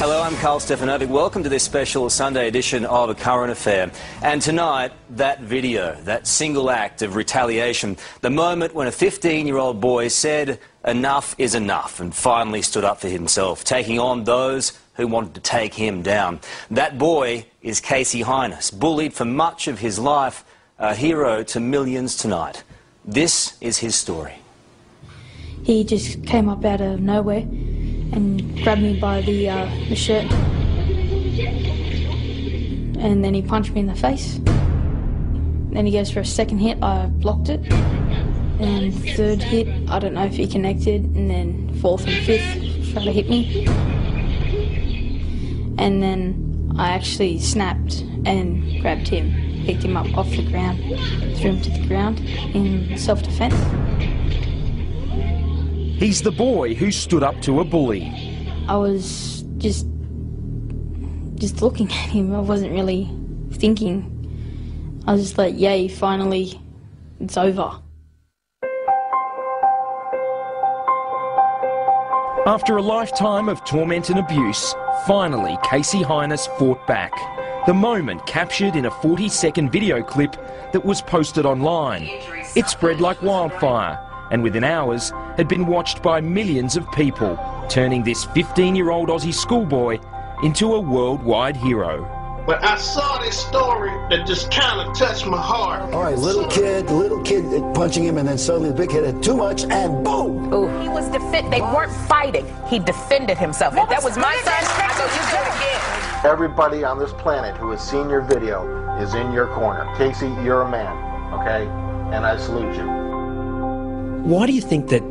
Hello, I'm Carl Stefanovic. Welcome to this special Sunday edition of A Current Affair. And tonight, that video, that single act of retaliation, the moment when a 15-year-old boy said enough is enough and finally stood up for himself, taking on those who wanted to take him down. That boy is Casey Hyness, bullied for much of his life, a hero to millions tonight. This is his story. He just came up out of nowhere and grabbed me by the shirt, and then he punched me in the face. Then he goes for a second hit, I blocked it, and third hit, I don't know if he connected, and then fourth and fifth tried to hit me. And then I actually snapped and grabbed him, picked him up off the ground, threw him to the ground in self-defense. He's the boy who stood up to a bully. I was just looking at him. I wasn't really thinking. I was just like, yay, finally, it's over. After a lifetime of torment and abuse, finally Casey Hyness fought back. The moment captured in a 40-second video clip that was posted online. It spread like wildfire, and within hours had been watched by millions of people, turning this 15-year-old Aussie schoolboy into a worldwide hero. But I saw this story that just kind of touched my heart. All right, the little kid punching him, and then suddenly the big kid had too much, and boom! Ooh. He was they weren't fighting. He defended himself. If that was my son, I go, you do it again. Everybody on this planet who has seen your video is in your corner. Casey, you're a man, okay? And I salute you. Why do you think that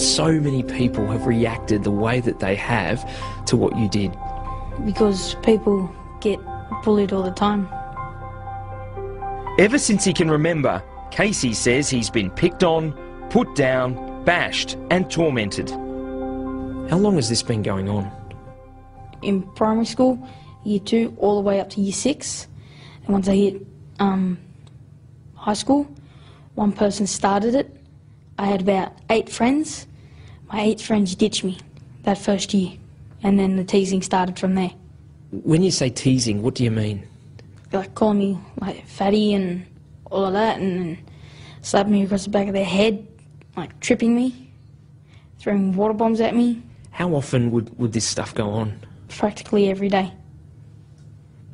so many people have reacted the way that they have to what you did? Because people get bullied all the time. Ever since he can remember, Casey says he's been picked on, put down, bashed and tormented. How long has this been going on? In primary school, year 2, all the way up to year 6. And once I hit high school, one person started it. I had about 8 friends. My 8 friends ditched me that first year, and then the teasing started from there. When you say teasing, what do you mean? Like calling me like fatty and all of that, and slapping me across the back of their head, like tripping me, throwing water bombs at me. How often would this stuff go on? Practically every day.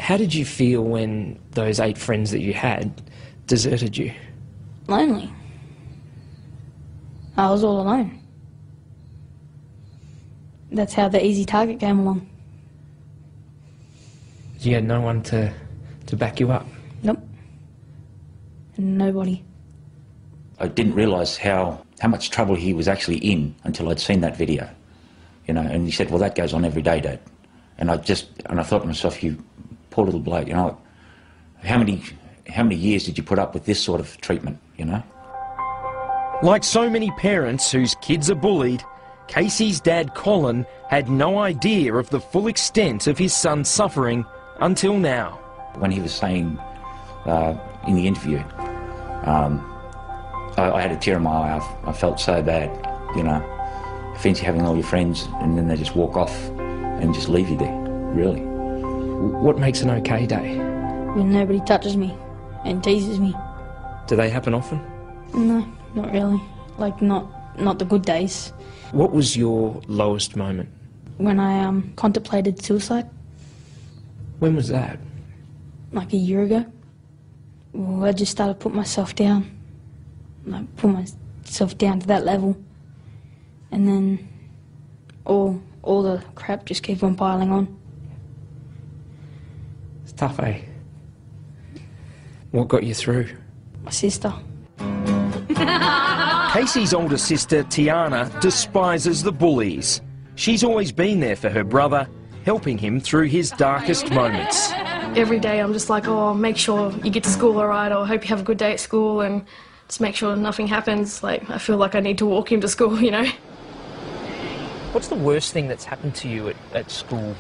How did you feel when those 8 friends that you had deserted you? Lonely. I was all alone. That's how the easy target came along. You had no one to back you up? Nope. Nobody. I didn't realise how much trouble he was actually in until I'd seen that video. You know, and he said, well, that goes on every day, Dad. And I thought to myself, you poor little bloke, you know, how many years did you put up with this sort of treatment, you know? Like so many parents whose kids are bullied, Casey's dad, Colin, had no idea of the full extent of his son's suffering until now. When he was saying in the interview, I had a tear in my eye. I felt so bad, you know. Fancy having all your friends and then they just walk off and just leave you there, really. What makes an okay day? When nobody touches me and teases me. Do they happen often? No, not really. Like, not the good days. What was your lowest moment? When I contemplated suicide. When was that? Like a year ago. Well, I just started putting myself down. Like, put myself down to that level. And then all the crap just kept on piling on. It's tough, eh? What got you through? My sister. Casey's older sister, Tiana, despises the bullies. She's always been there for her brother, helping him through his darkest moments. Every day I'm just like, oh, make sure you get to school all right, or hope you have a good day at school, and just make sure nothing happens. Like, I feel like I need to walk him to school, you know? What's the worst thing that's happened to you at school?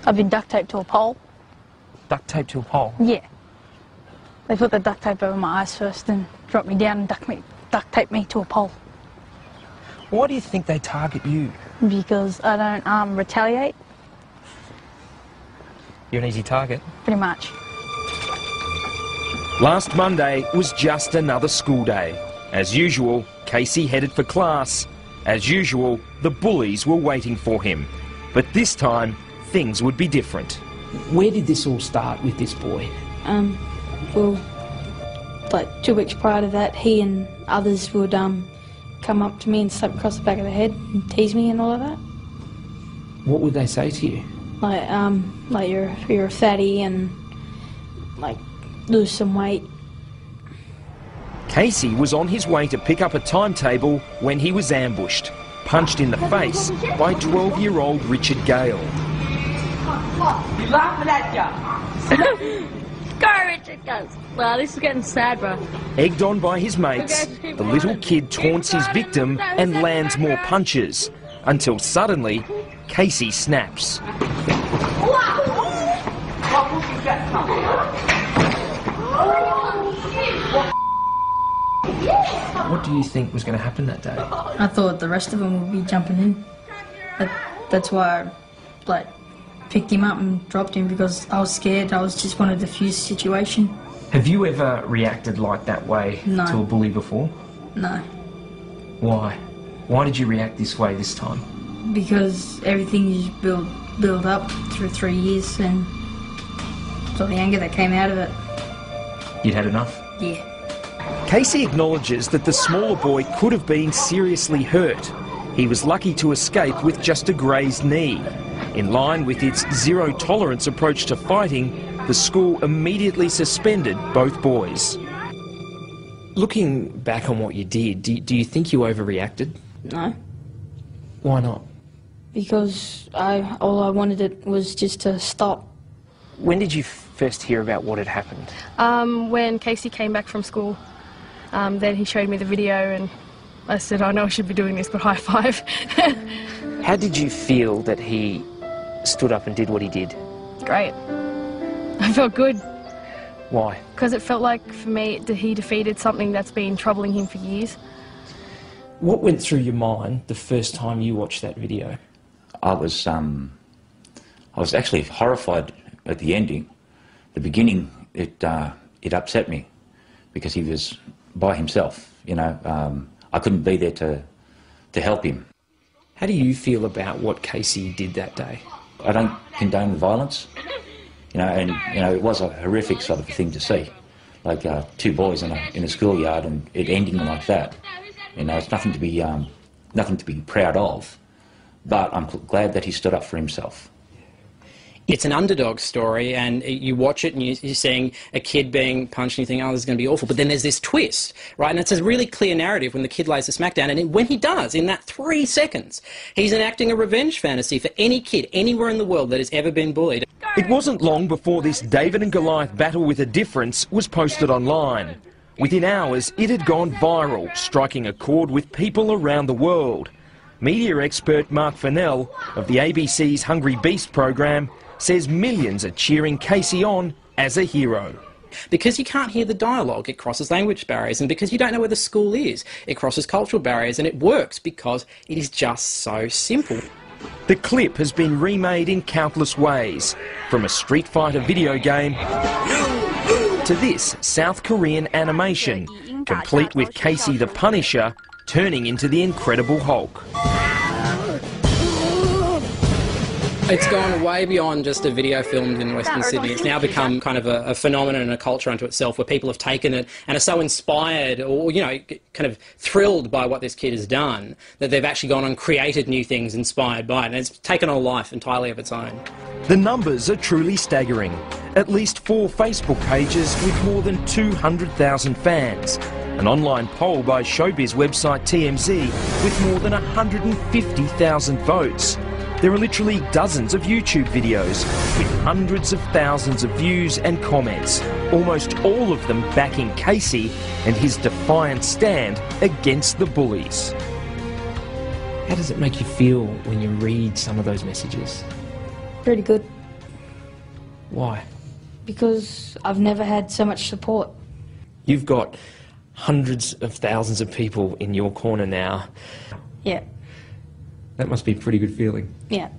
I've been duct taped to a pole. Duct taped to a pole? Yeah. They put the duct tape over my eyes first and dropped me down and duct taped me to a pole. Why do you think they target you? Because I don't retaliate. You're an easy target. Pretty much. Last Monday was just another school day. As usual, Casey headed for class. As usual, the bullies were waiting for him. But this time, things would be different. Where did this all start with this boy? Well, like 2 weeks prior to that, he and others would come up to me and slap across the back of the head and tease me and all of that. What would they say to you? Like you're a fatty and like lose some weight. Casey was on his way to pick up a timetable when he was ambushed, punched in the face by 12-year-old Richard Gale. You laughing at ya? Go, Richard, go. Wow, this is getting sad, bro. Egged on by his mates, the little kid taunts his victim and lands more punches, until suddenly, Casey snaps. What do you think was going to happen that day? I thought the rest of them would be jumping in. That's why I picked him up and dropped him, because I was scared. I was just wanted to defuse the situation. Have you ever reacted like that way to a bully before? No. Why? Why did you react this way this time? Because everything you just build up through 3 years, and so the anger that came out of it. You'd had enough? Yeah. Casey acknowledges that the smaller boy could have been seriously hurt. He was lucky to escape with just a grazed knee. In line with its zero-tolerance approach to fighting, the school immediately suspended both boys. Looking back on what you did, do you think you overreacted? No. Why not? Because all I wanted it was just to stop. When did you first hear about what had happened? When Casey came back from school, then he showed me the video and I said, I know I should be doing this, but high five. How did you feel that he stood up and did what he did? Great. I felt good. Why? Because it felt like, for me, he defeated something that's been troubling him for years. What went through your mind the first time you watched that video? I was actually horrified at the ending. The beginning, it upset me because he was by himself. You know, I couldn't be there to help him. How do you feel about what Casey did that day? I don't condone violence, you know, and you know it was a horrific sort of thing to see, like 2 boys in a schoolyard and it ending like that. You know, it's nothing to be proud of, but I'm glad that he stood up for himself. It's an underdog story, and you watch it and you're seeing a kid being punched and you think, oh, this is going to be awful. But then there's this twist, right? And it's a really clear narrative when the kid lays the smack down. And when he does, in that 3 seconds, he's enacting a revenge fantasy for any kid anywhere in the world that has ever been bullied. It wasn't long before this David and Goliath battle with a difference was posted online. Within hours, it had gone viral, striking a chord with people around the world. Media expert Mark Fennell of the ABC's Hungry Beast program says millions are cheering Casey on as a hero. Because you can't hear the dialogue, it crosses language barriers, and because you don't know where the school is, it crosses cultural barriers, and it works because it is just so simple. The clip has been remade in countless ways, from a Street Fighter video game to this South Korean animation, complete with Casey the Punisher turning into the Incredible Hulk. It's gone way beyond just a video filmed in Western Sydney. It's now become kind of a phenomenon and a culture unto itself where people have taken it and are so inspired or, you know, kind of thrilled by what this kid has done that they've actually gone and created new things inspired by it. And it's taken on a life entirely of its own. The numbers are truly staggering. At least 4 Facebook pages with more than 200,000 fans. An online poll by showbiz website TMZ with more than 150,000 votes. There are literally dozens of YouTube videos with hundreds of thousands of views and comments, almost all of them backing Casey and his defiant stand against the bullies. How does it make you feel when you read some of those messages? Pretty good. Why? Because I've never had so much support. You've got hundreds of thousands of people in your corner now. Yeah. That must be a pretty good feeling. Yeah.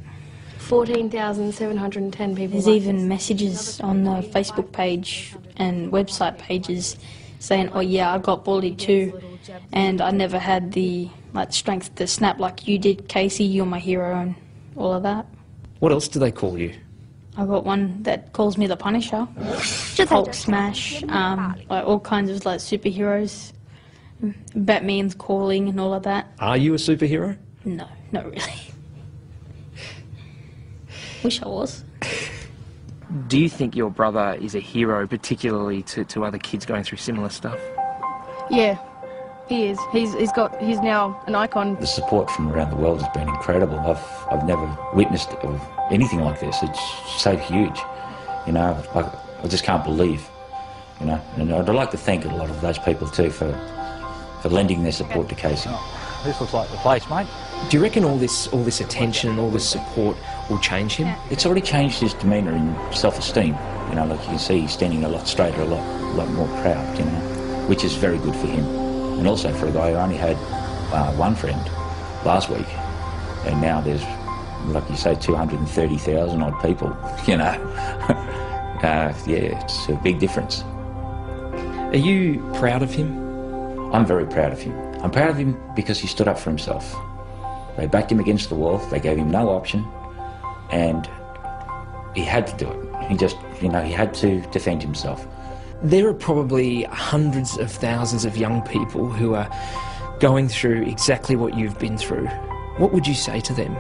14,710 people. There's even messages on the Facebook page and website pages saying, oh yeah, I got bullied too, and I never had the strength to snap like you did, Casey, you're my hero, and all of that. What else do they call you? I got one that calls me the Punisher, Hulk Smash, like all kinds of superheroes. Batman's calling and all of that. Are you a superhero? No, not really. Wish I was. Do you think your brother is a hero, particularly to other kids going through similar stuff? Yeah, he is. He's now an icon. The support from around the world has been incredible. I've never witnessed anything like this. It's so huge. You know, I just can't believe. You know, and I'd like to thank a lot of those people too for lending their support to Casey. This looks like the place, mate. Do you reckon all this attention and all this support will change him? It's already changed his demeanour and self-esteem. You know, like you can see, he's standing a lot straighter, a lot more proud. You know, which is very good for him, and also for a guy who only had one friend last week, and now there's, like you say, 230,000 odd people. You know, yeah, it's a big difference. Are you proud of him? I'm very proud of him. I'm proud of him because he stood up for himself. They backed him against the wall, they gave him no option, and he had to do it. He just, you know, he had to defend himself. There are probably hundreds of thousands of young people who are going through exactly what you've been through. What would you say to them?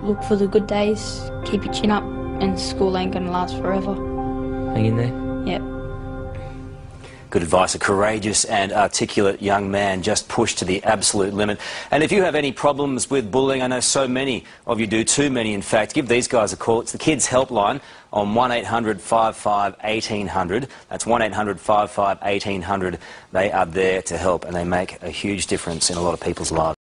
Look for the good days, keep your chin up, and school ain't gonna last forever. Hang in there? Yep. Good advice. A courageous and articulate young man, just pushed to the absolute limit. And if you have any problems with bullying, I know so many of you do, too many in fact, give these guys a call. It's the Kids Helpline on 1800 55 1800. That's 1800 55 1800. They are there to help, and they make a huge difference in a lot of people's lives.